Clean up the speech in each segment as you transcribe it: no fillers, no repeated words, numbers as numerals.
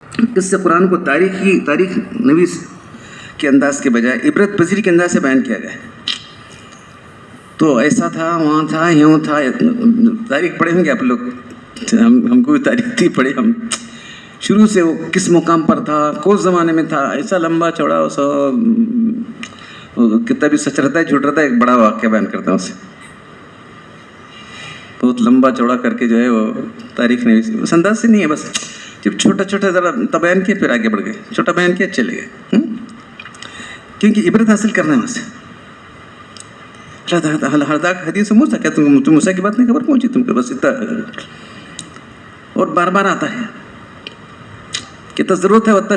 قصہ قرآن کو تاریخ نویس کے انداز کے بجائے عبرت پذیری کے انداز سے بیان کیا گیا ہے. تو ایسا تھا، وہاں تھا، یوں تھا. تاریخ پڑھے ہوں گے آپ لوگ، ہم کو بھی تاریخ تھی پڑھے ہم. شروع سے وہ کس مقام پر تھا، کس زمانے میں تھا، ایسا لمبا چوڑا کتنا بھی سچ رہتا ہے جھوٹ رہتا ہے. ایک بڑا واقعہ بیان کرتا ہوں اسے، بہت لمبا چوڑا کر کے جو ہے وہ تاریخ نویس اس انداز سے نہیں ہے. بس جب چھوٹا چھوٹا ذرا بیان کیا پھر آگے بڑھ گئے، چھوٹا بیان کیا چلے گئے، کیونکہ عبرت حاصل کرنا ہے وہاں سے. حدیث موسیٰ، کیا تم موسیٰ کی بات نہیں خبر پہنچی تم کو؟ بس اتنا. اور بار بار آتا ہے، کتنا ضرورت ہے اتنا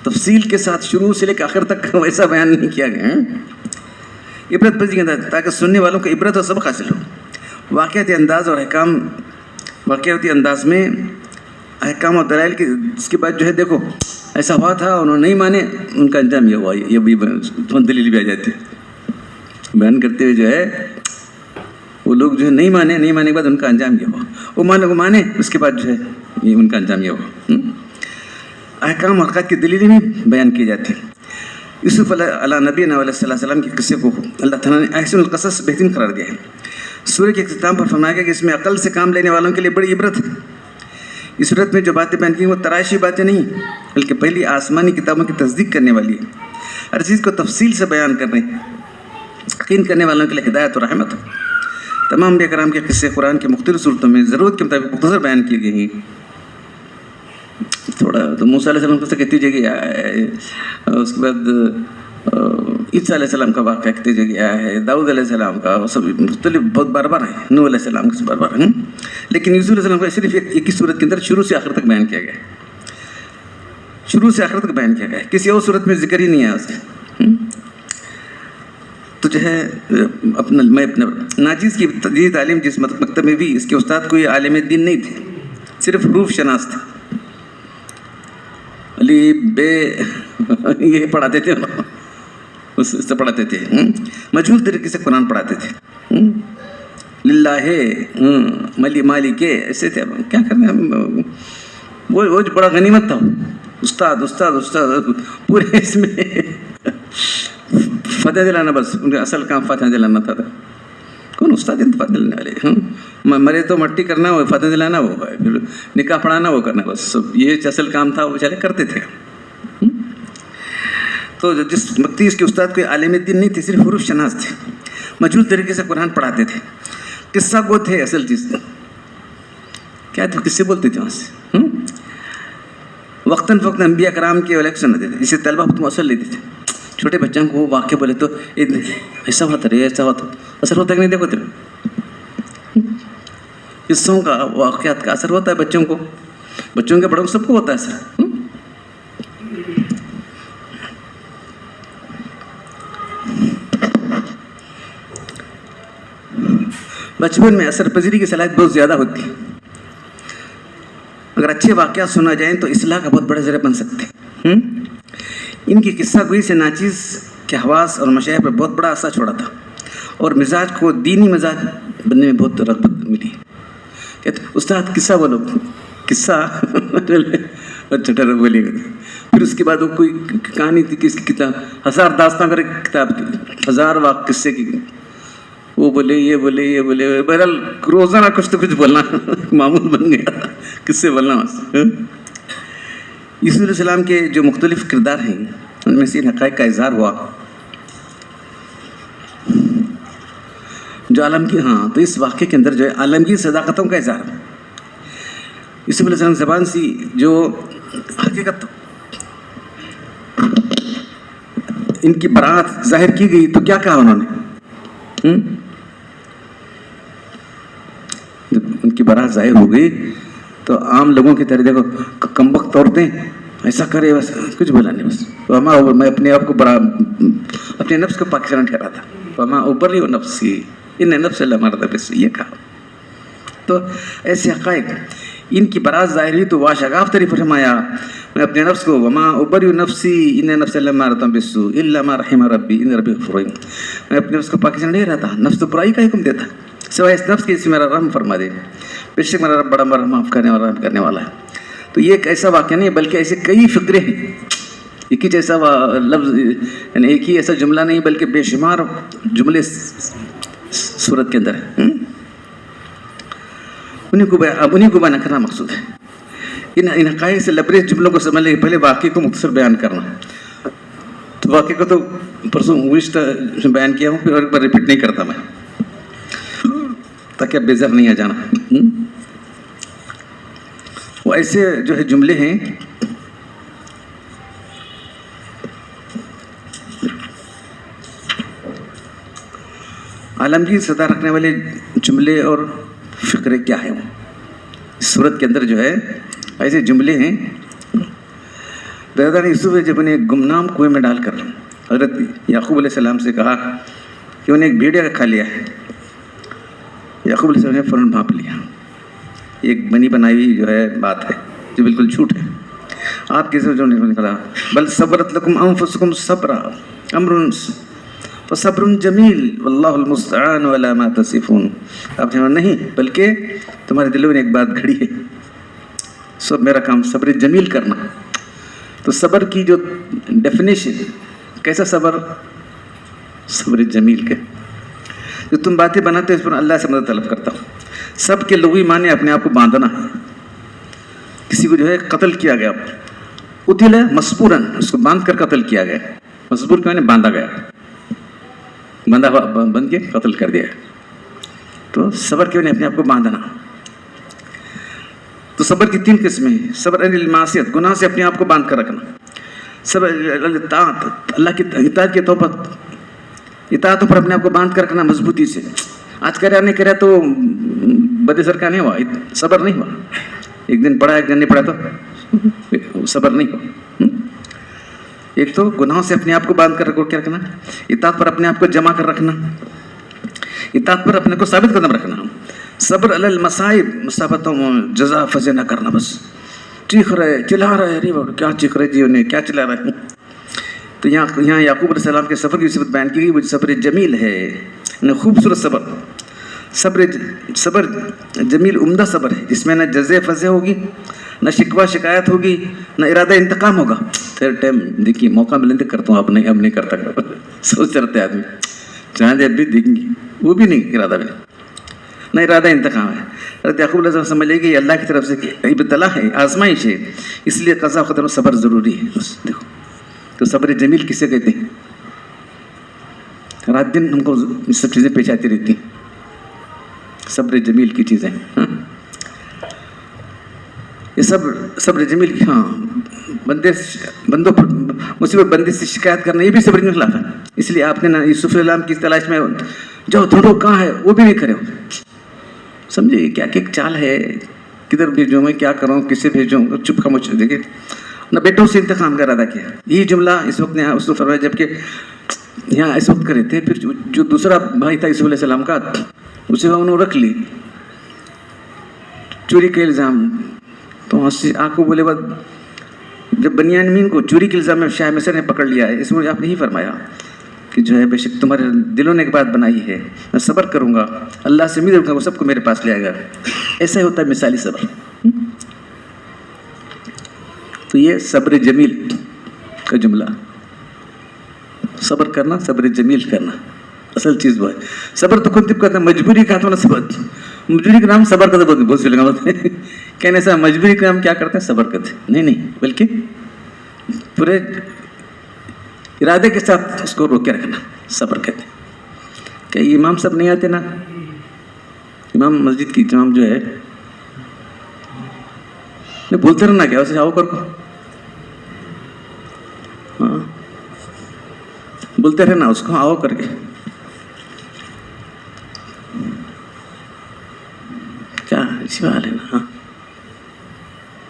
تفصیل کے ساتھ شروع سے لے کے آخر تک ویسا بیان نہیں کیا گیا. عبرت پذیری کے انداز تاکہ سننے والوں کو عبرت اور سبق حاصل ہو. واقعاتی انداز اور واقعاتی انداز میں احکام اور دلائل کی. اس کے بعد جو ہے دیکھو ایسا ہوا تھا، انہوں نے نہیں مانے، ان کا انجام یہ ہوا. یہ بھی دلیل بھی آ جاتی ہے بیان کرتے ہوئے. جو ہے وہ لوگ جو ہے نہیں مانے کے بعد ان کا انجام یہ ہوا. وہ مانے اس کے بعد جو ہے یہ ان کا انجام یہ ہوا. احکام اور حقائق کی دلیلیں بھی بیان کی جاتی ہیں. یوسف علیہ نبی علیہ السلام کے قصے کو اللہ تعالیٰ نے احسن القصص بہترین قرار دیا ہے. سورہ کے اختتام پر فرمایا گیا کہ اس میں عقل سے کام لینے والوں کے لیے بڑی عبرت ہے. اس صورت میں جو باتیں بیان کی وہ تراشی باتیں نہیں، بلکہ پہلی آسمانی کتابوں کی تصدیق کرنے والی ہے. ہر چیز کو تفصیل سے بیان کرنے، یقین کرنے والوں کے لیے ہدایت اور رحمت ہے. تمام انبیاء کرام کے قصے قرآن کے مختلف صورتوں میں ضرورت کے مطابق مختصر بیان کیے گئے ہیں. تھوڑا تو موسیٰ علیہ السلام کو کہتی جگہ ہے، اس کے بعد عیسیٰ علیہ السلام کا واقعہ کہتی جگہ ہے، داؤد علیہ السلام کا، وہ سب مختلف بہت بار بار ہیں. نوح علیہ السلام کا بار بار ہیں، لیکن یوسف علیہ السلام کا صرف ایک ہی صورت کے اندر شروع سے آخر تک بیان کیا گیا ہے. شروع سے آخر تک بیان کیا گیا ہے، کسی اور صورت میں ذکر ہی نہیں ہے اس کا. تو جو ہے میں اپنا ناجیز کی تجدید تعلیم جس مکتب میں بھی اس کے استاد کوئی عالم دین نہیں تھے، صرف حروف شناس تھے. علی بے یہ پڑھاتے تھے، اس سے پڑھاتے تھے. مجہول طریقے سے قرآن پڑھاتے تھے. للہ مالی کے ایسے تھے. کیا کرنا ہے، وہ بڑا غنیمت تھا. استاد پورے اس میں فتح دلانا، بس ان کا اصل کام فتح دلانا تھا. کون استاد فتح دلانے والے؟ مرے تو مٹی کرنا، وہ فتح دلانا، وہ پھر نکاح پڑھانا، وہ کرنا، بس یہ اصل کام تھا. وہ چلے کرتے تھے. تو جس وقت اس کے استاد کوئی عالم دین نہیں تھے، صرف حروف شناس تھے. مجہول طریقے سے قرآن پڑھاتے تھے. قصہ گو تھے. اصل چیز کیا تھے؟ قصے بولتے تھے وہاں سے. وقتاً فوقتاً انبیاء کرام کے الیکشن ہوتے تھے، جسے طلبہ کو اثر لیتے تھے. چھوٹے بچوں کو وہ واقعہ بولے تو ایسا ہوا تھا، ایسا ہوا تھا. اثر ہوتا ہے کہ نہیں؟ دیکھو تم قصوں کا، واقعات کا اثر ہوتا ہے بچوں کو، بچوں کے بڑوں کو سب کو ہوتا ہے اثر. بچپن میں اثر پذیری کی صلاحیت بہت زیادہ ہوتی ہے. اگر اچھے واقعات سنا جائیں تو اصلاح کا بہت بڑا ذریعہ بن سکتے ہیں. ان کی قصہ گوئی سے ناچیز کے حواس اور مشاعر پر بہت بڑا اثر چھوڑا تھا، اور مزاج کو دینی مزاج بننے میں بہت رغبت ملی. کہتے استاد قصہ بولو، قصہ چھوٹا بولے گا. پھر اس کے بعد وہ کوئی کہانی تھی کہ اس کی کتاب 1000 داستان کر کتاب تھی، 1000 واقع قصے کی. وہ بولے، یہ بولے. بہرحال روزانہ کچھ تو کچھ بولنا معمول بن گیا، قصے بولنا. یوسف علیہ السلام کے جو مختلف کردار ہیں ان میں سے ان حقائق کا اظہار ہوا جو عالمگیر. تو اس واقعے کے اندر جو ہے عالمگیر صداقتوں کا اظہار. یوسف علیہ السلام زبان سی جو حقیقت ان کی برات ظاہر کی گئی تو کیا کہا انہوں نے؟ ان کی برات ظاہر ہو گئی تو عام لوگوں کی طرح دیکھو کمبخت عورتیں ایسا کرے، بس کچھ بولا نہیں. بس میں اپنے آپ کو اپنے نفس کو پاکستان ٹھہرا تھا. وما ابری و نفسی ان نفس اللہ مرد بس، یہ کہا. تو ایسے حقائق ان کی برات ظاہر ہوئی تو واشغاف طریف فرمایا میں اپنے نفس کو وما ابری نفسی ان نفس اللہ مرد بسو الا ما رحم ربی ان ربی غفور رحیم. میں اپنے نفس کو پاکستان نہیں رہتا، نفس تو برائی کا حکم دیتا سوائے اس نفس کے، اس میں میرا رحم فرما دے. بے شک میرا رب بڑا معاف کرنے والا ہے. تو یہ ایک ایسا واقعہ نہیں ہے بلکہ ایسے کئی فقرے ہیں، ایک ہی جیسا لفظ یعنی ایک ہی ایسا جملہ نہیں بلکہ بے شمار جملے صورت کے اندر ہیں. انہیں کو بیان کرنا مقصود ہے. ان حقائق سے لبریز جملوں کو سمجھنے کے پہلے واقعے کو مختصر بیان کرنا. تو واقعے کو تو پرسوں گزشتہ بیان کیا ہوں، پھر اور ایک بار ریپیٹ نہیں کرتا میں تاکہ اب بیزار نہیں آ جانا. وہ ایسے جو ہے جملے ہیں عالمگیر صدا رکھنے والے جملے اور فقرے کیا ہیں. وہ اس صورت کے اندر جو ہے ایسے جملے ہیں. برادران یوسف جب انہیں گمنام کنویں میں ڈال کر حضرت یعقوب علیہ السلام سے کہا کہ انہیں ایک بھیڑیا کھا لیا ہے، یعقوب علیہ السلام نے فوراً بھانپ لیا. ایک بنی بنائی ہوئی جو ہے بات ہے جو بالکل جھوٹ ہے. آپ کیسے جو نکلا بل صبرت لکم انفسکم صبرا امر فصبر جمیل واللہ المستعان علی ما تصفون. آپ نے نہیں بلکہ تمہارے دلوں میں ایک بات گھڑی ہے، سب میرا کام صبر جمیل کرنا. تو صبر کی جو ڈیفینیشن کیسا صبر جمیل کے جو تم باتیں بناتے ہو اس پر اللہ سے مدد طلب کرتا ہوں. سب کے لغوی معنی اپنے آپ کو باندھنا. کسی کو جو ہے قتل کیا گیا قتل مسبوراً، اس کو باندھ کر قتل کیا گیا. مسبور کے معنی باندھا گیا، بند کے قتل کر دیا. تو صبر کے معنی اپنے آپ کو باندھنا. تو صبر کی 3 قسمیں ہیں. صبر عن المعصیت، گناہ سے اپنے آپ کو باندھ کر رکھنا. صبر اطاعت، اللہ کی اطاعت کے طور پر اطاعتوں پر اپنے آپ کو باندھ کر رکھنا مضبوطی سے. آج کرا نہیں کرا تو بدے سر کا نہیں ہوا، صبر نہیں ہوا. ایک دن پڑھا ایک دن نہیں پڑھا تو صبر نہیں ہوا. ایک تو گناہوں سے اپنے آپ کو باندھ کر رکھنا، اطاعت پر اپنے آپ کو جمع کر رکھنا، اطاعت پر اپنے کو ثابت قدم رکھنا. صبر علی المصائب، مصیبتوں میں جزا فضے نہ کرنا، بس چیخ رہے چلا رہے ارے کیا چیخ رہے جی انہیں کیا چلا رہے. تو یہاں یعقوب علیہ السلام کے صبر کی صفت بیان کی گئی، وہ صبر جمیل ہے. خوبصورت صبر جمیل عمدہ صبر ہے جس میں نہ جزے فضے ہوگی، نہ شکوہ شکایت ہوگی، نہ ارادہ انتقام ہوگا. پھر ٹائم دیکھیے موقع ملنے تک کرتا ہوں، اب نہیں کرتا. سوچ رہتے آدمی جہاں اب بھی دیکھیں گے وہ بھی نہیں، ارادہ بھی نہیں، نہ ارادہ انتقام ہے. حضرت یعقوب علیہ السلام سمجھ لے کہ یہ اللہ کی طرف سے ابتلا ہے، آزمائش ہے، اس لیے قضا قدر و صبر ضروری ہے. بس دیکھو تو صبر جمیل کسے کہتے ہیں؟ رات دن ہم کو یہ سب چیزیں پیش آتی رہتی ہیں، صبر جمیل کی چیزیں. یہ صبر جمیل کی، ہاں بندوں پر مصیبت بندے سے شکایت کرنا یہ بھی صبر کے خلاف ہے. اس لیے آپ نے نا یوسف علیہ السلام کی تلاش میں جو ڈھونڈو کہاں ہے وہ بھی نہیں کرے ہو. سمجھے کیا کہ ایک چال ہے، کدھر بھیجوں میں کیا کروں کسے بھیجوں، چپ خاموش دیکھے نہ بیٹوں سے انتقام کا ارادہ کیا. یہی جملہ اس وقت نے اس کو فرمایا جبکہ یہاں اس وقت کرے تھے. پھر جو دوسرا بھائی تھا یوسف علیہ السلام کا اسے انہوں نے رکھ لی چوری کے الزام. تو آپ کو بولے بعد جب بنیامین کو چوری کے الزام میں شاہ مصر نے پکڑ لیا ہے، اس میں آپ نے ہی فرمایا کہ جو ہے بے شک تمہارے دلوں نے ایک بات بنائی ہے، میں صبر کروں گا، اللہ سے امید رکھوں گا وہ سب کو میرے پاس لے آئے گا. ایسا ہی ہوتا ہے مثالی صبر. تو یہ صبر جمیل کا جملہ، صبر کرنا صبر جمیل کرنا اصل چیز وہ ہے. صبر تو خود کہتا ہے مجبوری کا تو نا صبر، مجبوری کا نام صبر کا تو بہت سی لگا ہوتا ہے. کہنے سے مجبوری کا نام کیا کرتے ہیں؟ صبر کرتے ہیں. نہیں بلکہ پورے ارادے کے ساتھ اس کو روک کے رکھنا صبر کہتے ہیں. کہ امام صاحب نہیں آتے نا، امام مسجد کی امام جو ہے بولتے رہنا کیا اسے آؤ کر کو، ہاں بولتے رہنا اس کو آؤ کر کے. کیا اسی حال ہے نا. ہاں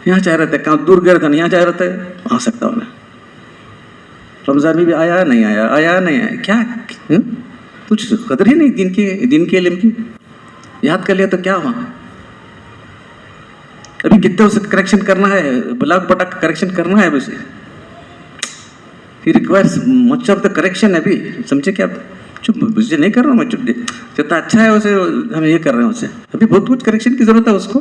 یہاں چاہ رہتا ہے کہاں دور گیا تھا، یہاں چاہ رہتا ہے آ سکتا ہوں. رمضان میں بھی آیا نہیں آیا کیا کچھ قدر ہی نہیں دین کے علم کی. یاد کر لیا تو کیا ہوا؟ ابھی کتنے اسے کریکشن کرنا ہے، بلاک بٹا کریکشن کرنا ہے. ابھی اسے ہی requires much of the correction. ابھی سمجھے کیا؟ چپ اسے نہیں کر رہا ہوں میں، چپ جتنا اچھا ہے اسے ہم یہ کر رہے ہیں، اسے ابھی بہت کچھ کریکشن کی ضرورت ہے اس کو.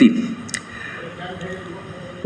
3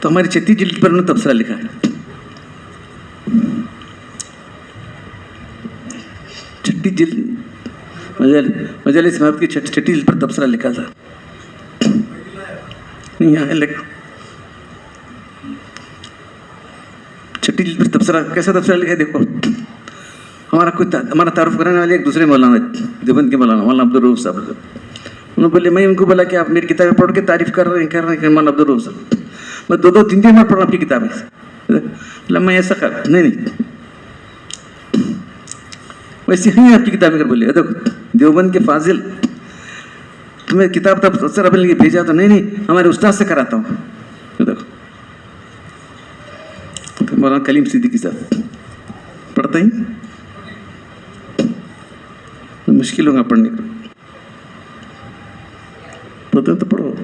تو ہماری 36 جلد پر انہوں نے تبصرہ لکھا ہے. 6 جلد مجالس محبت کی 6 جلد پر تبصرہ لکھا تھا. یہاں ہے لکھ 6 جلد پر تبصرہ. کیسا تبصرہ لکھا ہے دیکھو. ہمارا تعارف کرانے والے ایک دوسرے مولانا دیوبند کے مولانا عبدالرؤف صاحب. انہوں نے بولے میں ان کو بولا کہ آپ میری کتابیں پڑھ کے تعریف کر رہے ہیں مولانا عبدالرؤف صاحب. میں 2-3 دن میں پڑھ رہا ہوں آپ کی کتابیں. میں ایسا کر نہیں ویسے ہی آپ کی کتابیں کر بولے دیکھو دیوبند کے فاضل تمہیں کتاب تبصرہ اپنے لیے بھیجا تو نہیں ہمارے استاد سے کراتا ہوں. دیکھو مولانا کلیم صدیقی صاحب پڑھتا ہی مشکل ہوگا پڑھنے کا. پڑھتے تو پڑھو.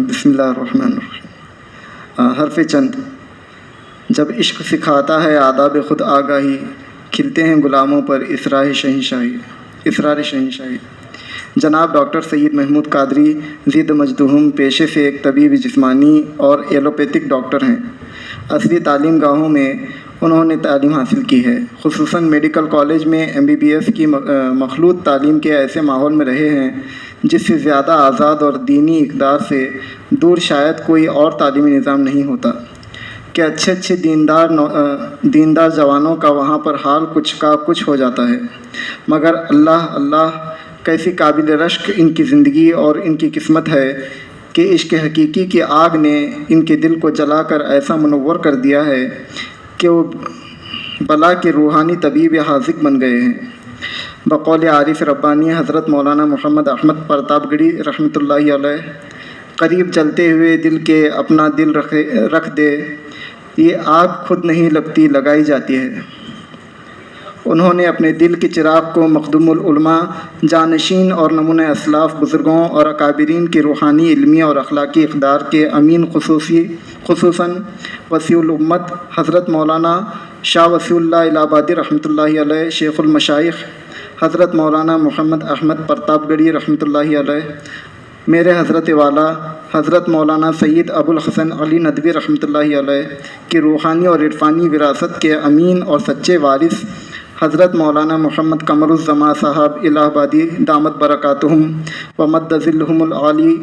بسم اللہ الرحمن الرحیم. حرف چند. جب عشق سکھاتا ہے آداب خود آگاہی کھلتے ہیں غلاموں پر اسرار شہنشاہی. جناب ڈاکٹر سید محمود قادری ضد مجدہم پیشے سے ایک طبیب جسمانی اور ایلوپیتھک ڈاکٹر ہیں. عصری تعلیم گاہوں میں انہوں نے تعلیم حاصل کی ہے. خصوصاً میڈیکل کالج میں MBBS کی مخلوط تعلیم کے ایسے ماحول میں رہے ہیں جس سے زیادہ آزاد اور دینی اقدار سے دور شاید کوئی اور تعلیمی نظام نہیں ہوتا کہ اچھے دیندار جوانوں کا وہاں پر حال کچھ ہو جاتا ہے. مگر اللہ کیسی قابل رشک ان کی زندگی اور ان کی قسمت ہے کہ عشق حقیقی کی آگ نے ان کے دل کو جلا کر ایسا منور کر دیا ہے کہ وہ بلا کے روحانی طبیب یا حاذق بن گئے ہیں. بقول عارف ربانی حضرت مولانا محمد احمد پرتاپ گڑھی رحمۃ اللہ علیہ، قریب جلتے ہوئے دل کے اپنا دل رکھ دے، یہ آگ خود نہیں لگتی لگائی جاتی ہے. انہوں نے اپنے دل کے چراغ کو مخدوم العلماء، جانشین اور نمونہ اسلاف بزرگوں اور اکابرین کی روحانی، علمی اور اخلاقی اقدار کے امین خصوصاً وسیع الامت حضرت مولانا شاہ وسیع اللہ الہ آبادی رحمۃ اللہ علیہ، شیخ المشائخ حضرت مولانا محمد احمد پرتاپ گڑھی رحمۃ اللہ علیہ، میرے حضرت والا حضرت مولانا سید ابو الحسن علی ندوی رحمۃ اللہ علیہ کی روحانی اور عرفانی وراثت کے امین اور سچے وارث حضرت مولانا محمد قمر الزما صاحب الہ آبادی دامت برکاتہم و مد ظلہم العالی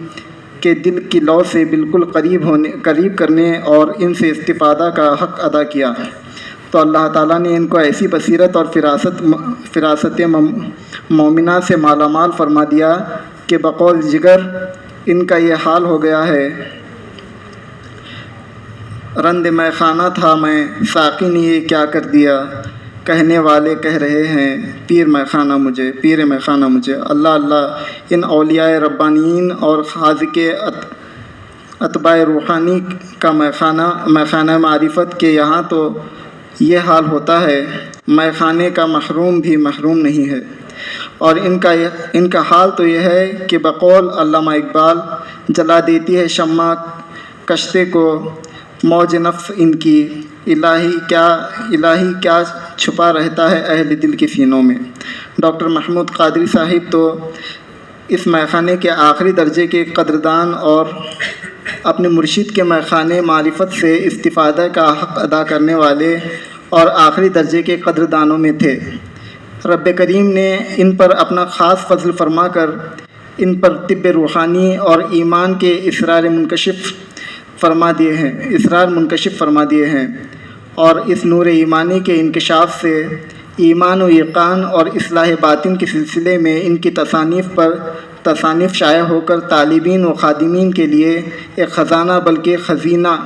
کے دل کی لو سے بالکل قریب کرنے اور ان سے استفادہ کا حق ادا کیا تو اللہ تعالیٰ نے ان کو ایسی بصیرت اور فراست مومنہ سے مالا مال فرما دیا کہ بقول جگر ان کا یہ حال ہو گیا ہے. رند میں خانہ تھا میں ساقی نے یہ کیا کر دیا، کہنے والے کہہ رہے ہیں پیر میں خانہ مجھے. اللہ ان اولیاء ربانیین اور حاذق اتباع روحانی کا میخانہ معرفت کے یہاں تو یہ حال ہوتا ہے، میخانے کا محروم بھی محروم نہیں ہے. اور ان کا حال تو یہ ہے کہ بقول علامہ اقبال جلا دیتی ہے شمع کشتے کو موج نفس ان کی، الہی کیا چھپا رہتا ہے اہل دل کے سینوں میں. ڈاکٹر محمود قادری صاحب تو اس میخانے کے آخری درجے کے قدردان اور اپنے مرشد کے میخانے معرفت سے استفادہ کا حق ادا کرنے والے اور آخری درجے کے قدردانوں میں تھے. رب کریم نے ان پر اپنا خاص فضل فرما کر ان پر طب روحانی اور ایمان کے اسرار منکشف فرما دیے ہیں اور اس نور ایمانی کے انکشاف سے ایمان و یقین اور اصلاح باطن کے سلسلے میں ان کی تصانیف پر تصانیف شائع ہو کر طالبین و خادمین کے لیے ایک خزانہ بلکہ خزینہ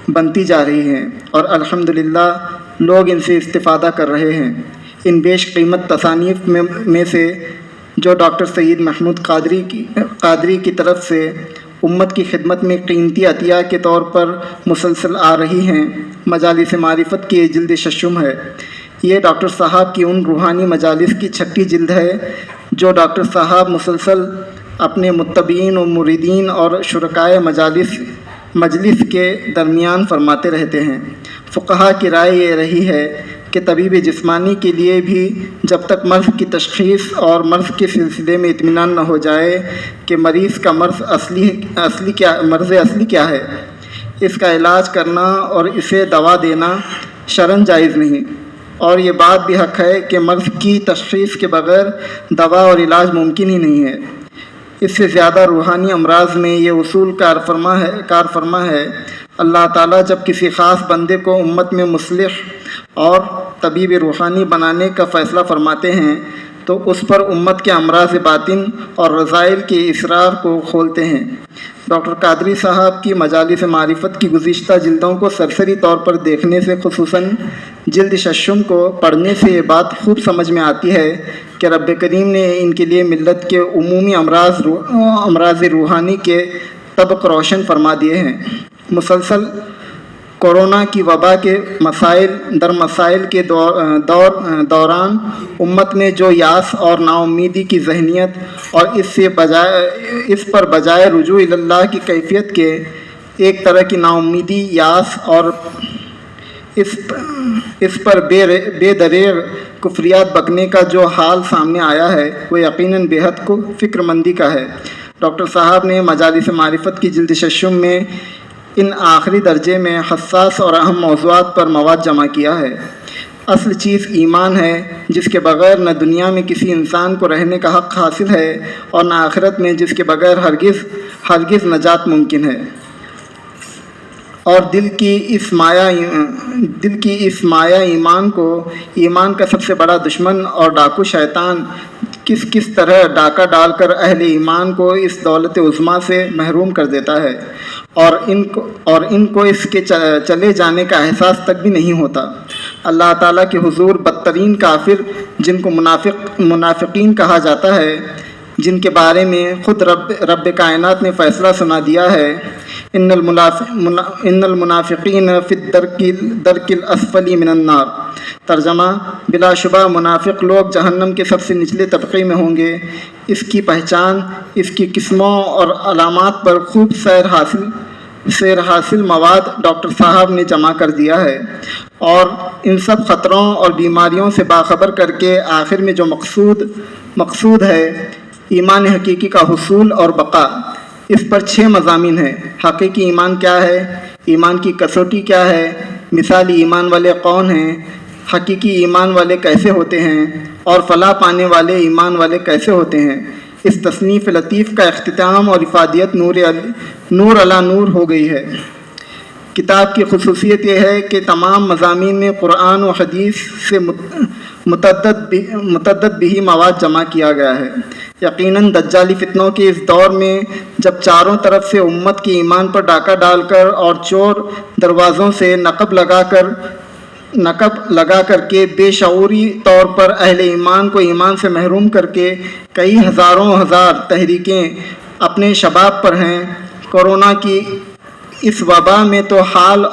بنتی جا رہی ہیں، اور الحمدللہ لوگ ان سے استفادہ کر رہے ہیں۔ ان بیش قیمت تصانیف میں سے جو ڈاکٹر سید محمود قادری کی طرف سے امت کی خدمت میں قیمتی عطیہ کے طور پر مسلسل آ رہی ہیں، مجالس معرفت کی یہ جلد ششم ہے۔ یہ ڈاکٹر صاحب کی ان روحانی مجالس کی 6ٹھی جلد ہے جو ڈاکٹر صاحب مسلسل اپنے متبعین و مریدین اور شرکائے مجلس کے درمیان فرماتے رہتے ہیں۔ فقہا کی رائے یہ رہی ہے کہ طبیب جسمانی کے لیے بھی جب تک مرض کی تشخیص اور مرض کے سلسلے میں اطمینان نہ ہو جائے کہ مریض کا مرض اصلی کیا ہے، اس کا علاج کرنا اور اسے دوا دینا شرعاً جائز نہیں، اور یہ بات بھی حق ہے کہ مرض کی تشخیص کے بغیر دوا اور علاج ممکن ہی نہیں ہے۔ اس سے زیادہ روحانی امراض میں یہ اصول کار فرما ہے۔ اللہ تعالیٰ جب کسی خاص بندے کو امت میں مصلح اور طبیب روحانی بنانے کا فیصلہ فرماتے ہیں تو اس پر امت کے امراض باطن اور رذائل کے اسرار کو کھولتے ہیں۔ ڈاکٹر قادری صاحب کی مجالس معرفت کی گزشتہ جلدوں کو سرسری طور پر دیکھنے سے، خصوصاً جلد ششم کو پڑھنے سے یہ بات خوب سمجھ میں آتی ہے کہ رب کریم نے ان کے لیے ملت کے عمومی امراض روحانی کے طبق روشن فرما دیے ہیں۔ مسلسل کورونا کی وبا کے مسائل کے دوران امت میں جو یاس اور نا امیدی کی ذہنیت اور اس پر بجائے رجوع اللہ کی کیفیت کے ایک طرح کی نا امیدی، یاس اور اس پر بے دریغ کفریات بکنے کا جو حال سامنے آیا ہے وہ یقیناً بےحد کو فکر مندی کا ہے۔ ڈاکٹر صاحب نے مجالس معرفت کی جلد ششم میں ان آخری درجے میں حساس اور اہم موضوعات پر مواد جمع کیا ہے۔ اصل چیز ایمان ہے جس کے بغیر نہ دنیا میں کسی انسان کو رہنے کا حق حاصل ہے اور نہ آخرت میں جس کے بغیر ہرگز نجات ممکن ہے۔ اور دل کی اس مایا ایمان کا سب سے بڑا دشمن اور ڈاکو شیطان کس طرح ڈاکہ ڈال کر اہل ایمان کو اس دولت عظمیٰ سے محروم کر دیتا ہے اور ان کو اس کے چلے جانے کا احساس تک بھی نہیں ہوتا۔ اللہ تعالیٰ کے حضور بدترین کافر جن کو منافقین کہا جاتا ہے، جن کے بارے میں خود رب کائنات نے فیصلہ سنا دیا ہے، ان المنافقین فی الدرک الاسفل من النار۔ ترجمہ: بلا شبہ منافق لوگ جہنم کے سب سے نچلے طبقے میں ہوں گے۔ اس کی پہچان، اس کی قسموں اور علامات پر خوب سیر حاصل مواد ڈاکٹر صاحب نے جمع کر دیا ہے، اور ان سب خطروں اور بیماریوں سے باخبر کر کے آخر میں جو مقصود ہے، ایمان حقیقی کا حصول اور بقا، اس پر 6 مضامین ہیں۔ حقیقی ایمان کیا ہے، ایمان کی کسوٹی کیا ہے، مثالی ایمان والے کون ہیں، حقیقی ایمان والے کیسے ہوتے ہیں، اور فلاح پانے والے ایمان والے کیسے ہوتے ہیں۔ اس تصنیف لطیف کا اختتام اور افادیت نور علی نور ہو گئی ہے۔ کتاب کی خصوصیت یہ ہے کہ تمام مضامین میں قرآن و حدیث سے متعدد بھی مواد جمع کیا گیا ہے۔ یقیناً دجالی فتنوں کے اس دور میں جب چاروں طرف سے امت کے ایمان پر ڈاکہ ڈال کر اور چور دروازوں سے نقب لگا کر کے بے شعوری طور پر اہل ایمان کو ایمان سے محروم کر کے کئی ہزار تحریکیں اپنے شباب پر ہیں، کورونا کی اس وبا میں تو حال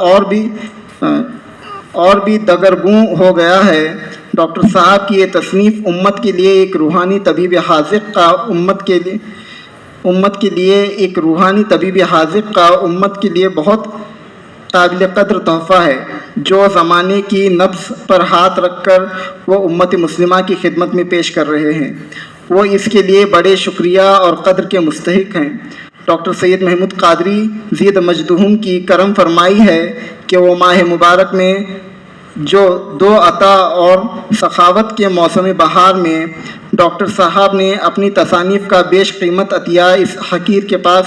اور بھی دگرگوں ہو گیا ہے۔ ڈاکٹر صاحب کی یہ تصنیف امت کے لیے ایک روحانی طبیب حاذق کا امت کے لیے بہت قابل قدر تحفہ ہے، جو زمانے کی نبض پر ہاتھ رکھ کر وہ امت مسلمہ کی خدمت میں پیش کر رہے ہیں۔ وہ اس کے لیے بڑے شکریہ اور قدر کے مستحق ہیں۔ ڈاکٹر سید محمود قادری زید مجدہم کی کرم فرمائی ہے کہ وہ ماہ مبارک میں جو 2 عطا اور سخاوت کے موسم بہار میں ڈاکٹر صاحب نے اپنی تصانیف کا بیش قیمت عطیہ اس حقیر کے پاس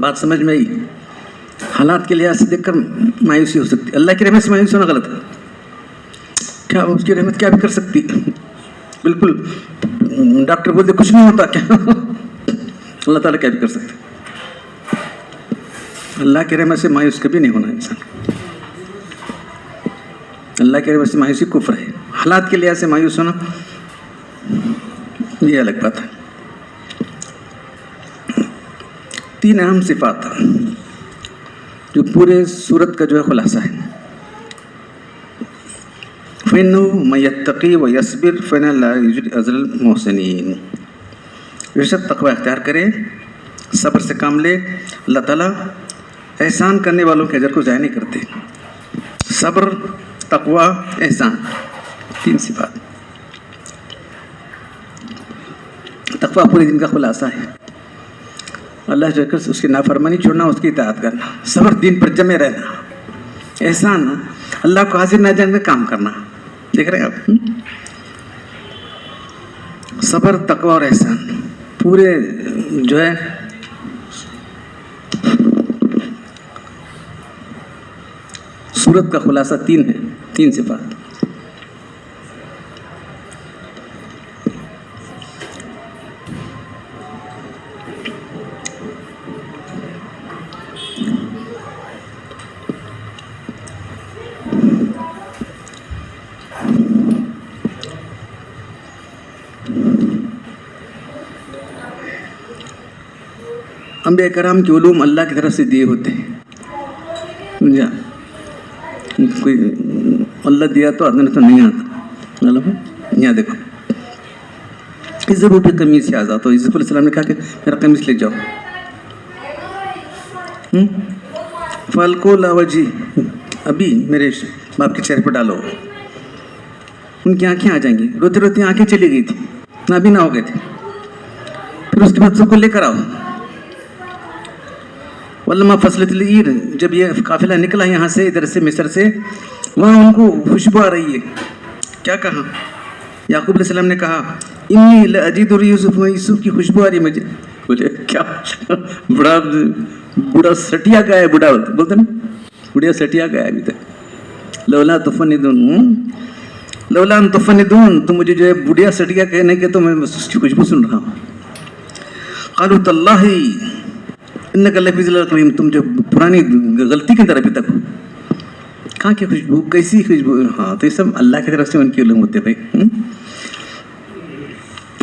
بات سمجھ میں آئی؟ حالات کے لحاظ سے دیکھ کر مایوسی ہو سکتی، اللہ کی رحمت سے مایوس ہونا غلط ہے. کیا اس کی رحمت کیا بھی کر سکتی؟ بالکل ڈاکٹر بولتے کچھ نہیں ہوتا، کیا اللہ تعالیٰ کیا بھی کر سکتے؟ اللہ کی رحمت سے مایوس کبھی نہیں ہونا انسان. اللہ کی رحمت سے مایوسی کفر ہے. حالات کے لحاظ سے مایوس ہونا یہ الگ بات ہے. 3 اہم صفات جو پورے صورت کا جو ہے خلاصہ ہے. فَإِنَّهُ مَن يَتَّقِي وَيَصْبِرْ فَإِنَّ اللَّهَ يُجْزِي أَجْرَ الْمُحْسِنِينَ. بے شک تقوی اختیار کرے، صبر سے کام لے، اللہ تعالیٰ احسان کرنے والوں کے اجر کو ضائع نہیں کرتے. صبر، تقوی، احسان، 3 صفات. تقوی پورے دن کا خلاصہ ہے. اللہ جو کر اس کی نافرمانی چھوڑنا، اس کی اطاعت کرنا. صبر، دین پر جمے رہنا. احسان، اللہ کو حاضر ناظر میں کام کرنا. دیکھ رہے ہیں آپ؟ صبر، تقوی اور احسان پورے جو ہے صورت کا خلاصہ 3 ہے. 3 صفات. انبیاء کرام کے علوم اللہ کی طرف سے دیے ہوتے ہیں. سمجھا؟ کوئی اللہ دیا تو آدمی تو نہیں آتا. معلوم ہے؟ یہاں دیکھو، ضرور بھی قمیص سے آزاد ہو. یوسف علیہ السلام نے کہا کہ میرا قمیص لے جاؤ. فالکو لاوجی، ابھی میرے باپ کے چہرے پر ڈالو. ان کی آنکھیں آ جائیں گی. روتے روتے آنکھیں چلی گئی تھی، نابینا ہو گئے تھے. پھر اس کے بعد سب کو لے کر آؤ. ولما فصلت العیر، جب یہ قافلہ نکلا یہاں سے، ادھر سے مصر سے، وہاں ان کو خوشبو آ رہی ہے. کیا کہا یعقوب علیہ السلام نے کہا انی لاجد یوسف، یوسف کی خوشبو آ رہی ہے مجھے. بولے کیا؟ بوڑھا سٹیا گیا ہے. بوڑھا بولتے نا، بوڑھیا سٹیا گیا ہے ابھی تک. لولا تفندون، لولا ان تفندون، تو مجھے جو ہے بوڑھیا سٹیا کہنے کے تو میں اس کی خوشبو سن رہا ہوں. قالوا تاللہ انک لفی ضلال قدیم، تم جو پرانی غلطی کے اندر ابھی تک ہو. کہاں کی خوشبو؟ کیسی خوشبو؟ ہاں، تو یہ سب اللہ کی طرف سے ان کے علوم ہوتے بھائی.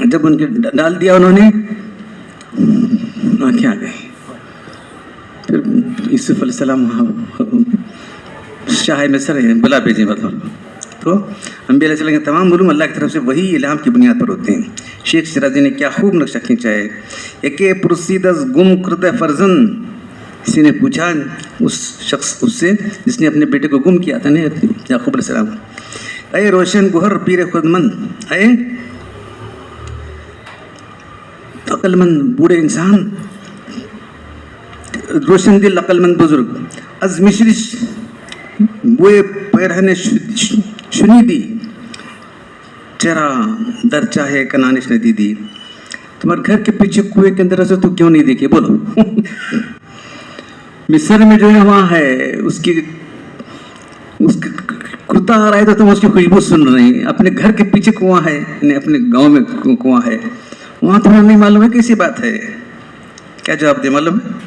جب ان کے ڈال دیا انہوں نے، آنکھیں آ گئی. پھر یوسف علیہ السلام شاہ مصر ہیں، بلا بھیجیں. مطلب تو انبیاء علیہ السلام کے تمام علوم اللہ کی طرف سے وہی الہام کی بنیاد پر ہوتے ہیں. شیخ شیرازی نے کیا خوب نقشہ کھینچا ہے. ایک پرسیدز گم کردہ فرزن، کسی نے پوچھا اس شخص اس سے جس نے اپنے بیٹے کو گم کیا تھا نا، یعقوب علیہ السلام، اے روشن گوہر پیر خود مند، اے عقل مند بوڑھے انسان، روشن دل عقل مند بزرگ، از مشرش بوئے پیرہن شنیدی، چرا در چاہے کنانش ندیدی. تمہارے گھر کے پیچھے کنویں کے اندر سے تو کیوں نہیں دیکھے؟ بولو. مصر میں جو ہے وہاں ہے، اس کی کرتا آ رہا ہے تو تم اس کی خوشبو سن رہے ہیں. اپنے گھر کے پیچھے کنواں ہے، یعنی اپنے گاؤں میں کنواں ہے، وہاں تمہیں نہیں معلوم ہے کیسی بات ہے؟ کیا جواب دے معلوم ہے؟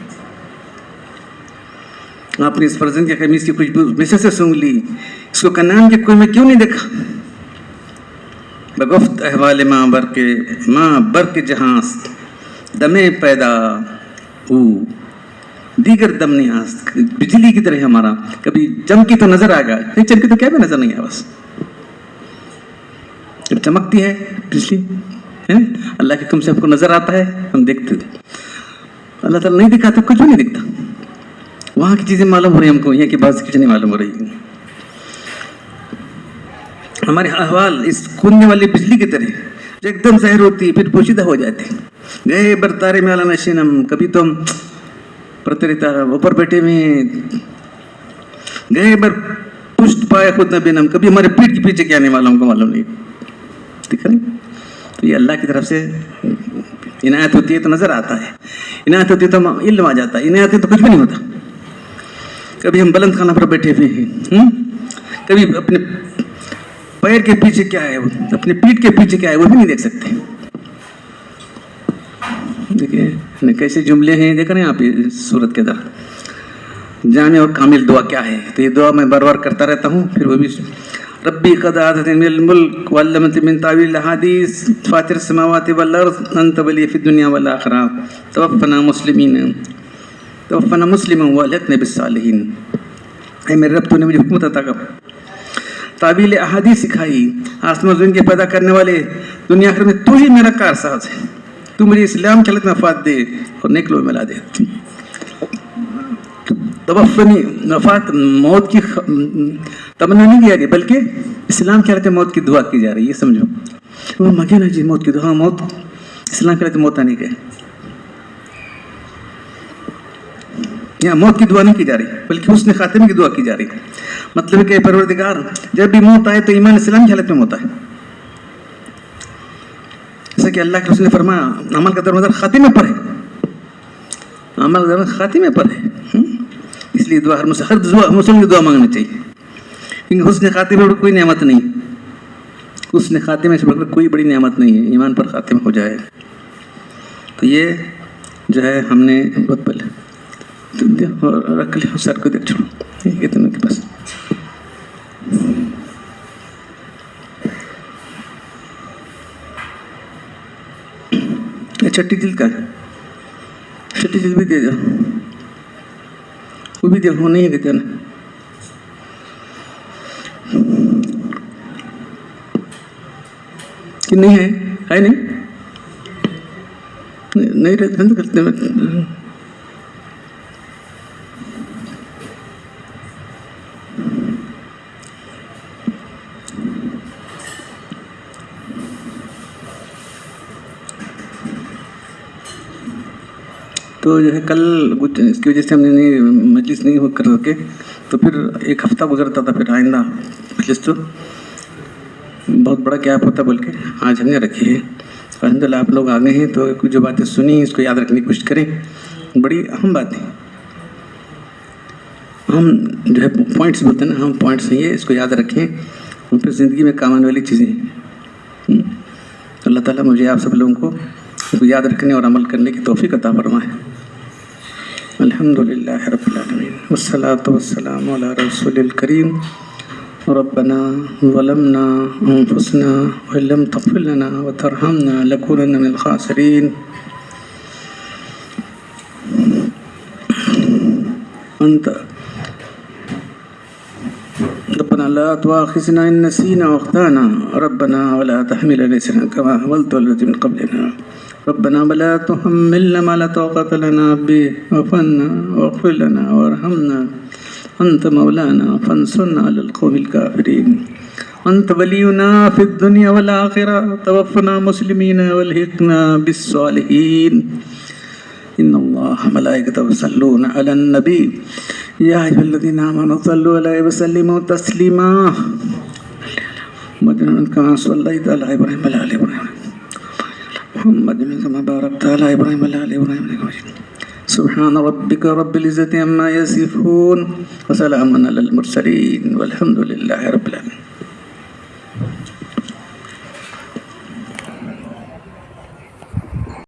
آپ نے اس فرزند کے قمیص کی خوشبو مصر سے سونگ لی، اس کو کنعان کے کنویں میں کیوں نہیں دیکھا؟ بگفت احوال ماں برق جہاں دمیں پیدا ہو دیگر دم نیاز، بجلی کی طرح ہمارا کبھی چمکی تو نظر آئے گا، نہیں چمکی تو کیا بھی نظر نہیں آیا. بس جب چمکتی ہے بجلی اللہ کے حکم سے ہم کو نظر آتا ہے، ہم دیکھتے تھے. اللہ تعالیٰ نہیں دکھاتا، کچھ بھی نہیں دکھتا. وہاں کی چیزیں معلوم ہو رہی ہیں ہم کو، یہاں کی بعض چیزیں نہیں معلوم ہو رہی ہیں. ہمارے احوال اس کھودنے والی بجلی کی طرح جو ایک دم ظاہر ہوتی ہے پھر پوشیدہ ہو جاتے ہیں. گئے برتارے میں عالم نشینم، کبھی تو ہم پرتری تارا اوپر بیٹھے ہوئے، گئے بر پشت پائے خود نہ بینم، کبھی ہمارے پیٹ کے پیچھے کیا نہیں معلوم کو معلوم نہیں. دکھ رہے؟ تو یہ اللہ کی طرف سے عنایت ہوتی ہے تو نظر آتا ہے، عنایت ہوتی ہے تو علم آ جاتا ہے، عنایت ہے تو کچھ بھی نہیں ہوتا. کبھی ہم بلند خانہ پر بیٹھے ہوئے ہیں، کبھی اپنے پیر کے پیچھے کیا ہے، اپنے پیٹھ کے پیچھے کیا ہے وہ بھی نہیں دیکھ سکتے. دیکھیے کیسے جملے ہیں، دیکھ رہے ہیں آپ صورت کے اندر. جامع اور کامل دعا کیا ہے، تو یہ دعا میں بار بار کرتا رہتا ہوں. پھر وہ بھی ربی قد آتتنی من الملک وعلمتنی من تاویل الاحادیث فاطر السماوات والارض انت ولی فی الدنیا والآخرہ توفنا مسلما والحقنا بالصالحین. اے میرے رب، تو نے مجھے حکمت عطا کر، تعبیل احادیث سکھائی، آسمان زمین کے پیدا کرنے والے، دنیا آخرت میں تو ہی میرا کارساز ہے. تو مجھے اسلام کی حالت میں وفات دے اور نیک لوگوں میں ملا دے. توفنی، وفات موت کی تمنا نہیں کی جا رہی بلکہ اسلام کی حالت میں موت کی دعا کی جا رہی ہے. یہ سمجھو، وہ مگے نا جی موت کی دعا، موت اسلام کی حالت میں موت نہیں گئے. یہاں موت کی دعا نہیں کی جا رہی بلکہ حسن خاتمے کی دعا کی جا رہی ہے. مطلب کہ پروردگار جب بھی موت آئے تو ایمان اسلام کی حالت میں موت آئے. جیسا کہ اللہ کے رسول نے فرمایا عمل کا دروازہ خاتمے پر ہے، عمل کا دروازہ خاتمے پر ہے. اس لیے دعا ہر مسلم کی دعا مانگنی چاہیے، کیونکہ حسن خاتمے پر کوئی نعمت نہیں، حسن خاتمے سے بڑھ کر کوئی بڑی نعمت نہیں ہے. ایمان پر خاتمہ ہو جائے تو یہ جو ہے ہم نے بہت پہلے رکھ لیا. سر کو دیکھ چھوڑو اتنے کے پاس. چھٹی جلد کا ہے، چھٹی جلد بھی دے جاؤ، وہ بھی دے، وہ نہیں ہے دیتے نا. کہ نہیں ہے نہیں رہتے کرتے میں. تو جو ہے کل کچھ اس کی وجہ سے ہم نے مجلس نہیں کر سکے، تو پھر ایک ہفتہ گزرتا تھا. پھر آئندہ مجلس تو بہت بڑا گیپ ہوتا بول کے آج ہم نے رکھی ہے. الحمد للہ آپ لوگ آ گئے ہیں تو کچھ جو باتیں سنی اس کو یاد رکھنے کی کوشش کریں. بڑی اہم باتیں ہم جو ہے پوائنٹس بولتے ہیں نا، ہم پوائنٹس ہیں یہ، اس کو یاد رکھیں اور پھر زندگی میں کام آنے والی چیزیں ہیں. اللہ تعالیٰ مجھے آپ سب لوگوں کو اس کو یاد رکھنے اور عمل کرنے کی توفیق عطا فرمائے. الحمدللہ رب العالمین والصلاة والسلام علی رسول الکریم. ربنا ظلمنا انفسنا وان لم تغفر لنا وترحمنا لنكونن من الخاسرین. انت ربنا لا تؤاخذنا ان نسينا واخطانا ربنا ولا تحمل علينا إصرا كما حملته على الذين من قبلنا ربنا ولا تحملنا ما لا طاقة لنا به واعف عنا واغفر لنا وارحمنا أنت مولانا فانصرنا على القوم الكافرين. أنت ولينا في الدنيا والآخرة توفنا مسلمين والحقنا بالصالحين. إن الله ملائكته يصلون على النبي يا أيها الذين آمنوا صلوا عليه وسلموا تسليما. محمد كما صليت على إبراهيم وعلى آل إبراهيم محمد كما باركت على إبراهيم وعلى آل إبراهيم. سبحان ربك رب العزة عما يصفون وسلام على المرسلين والحمد لله رب العالمين.